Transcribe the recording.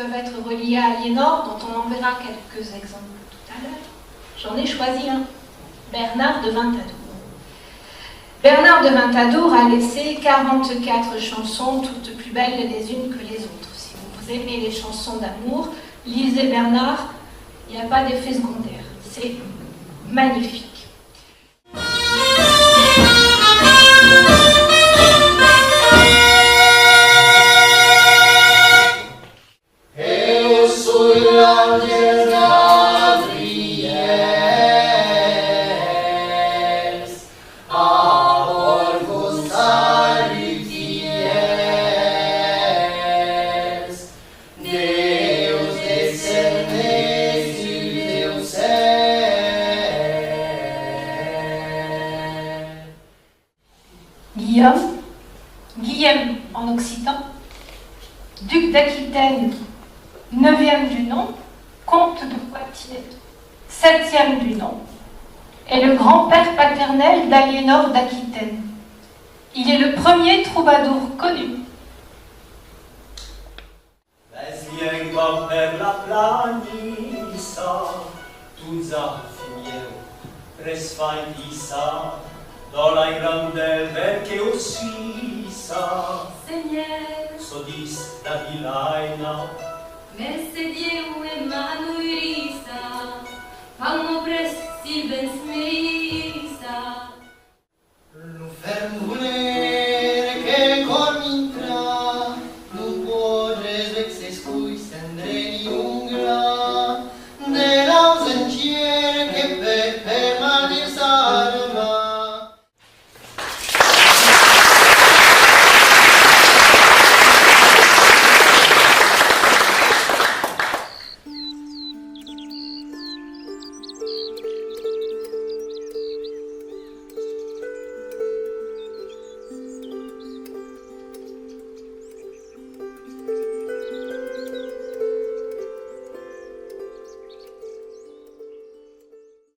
peuvent être reliés à Aliénor, dont on en verra quelques exemples tout à l'heure. J'en ai choisi un, Bernard de Ventadour. Bernard de Ventadour a laissé 44 chansons, toutes plus belles les unes que les autres. Si vous aimez les chansons d'amour, lisez Bernard, il n'y a pas d'effet secondaire. C'est magnifique. Guillaume en occitan, duc d'Aquitaine, 9e du nom, comte de Poitiers, 7e du nom, est le grand-père paternel d'Aliénor d'Aquitaine. Il est le premier troubadour connu. Wezwięgła perla planisa, tu zafimię, presfaitisa, dolaj randel verke usisa. Seigneur, Sodis la vilaina, Mercedieu Emanuelisa, Pamo pres silvens mei,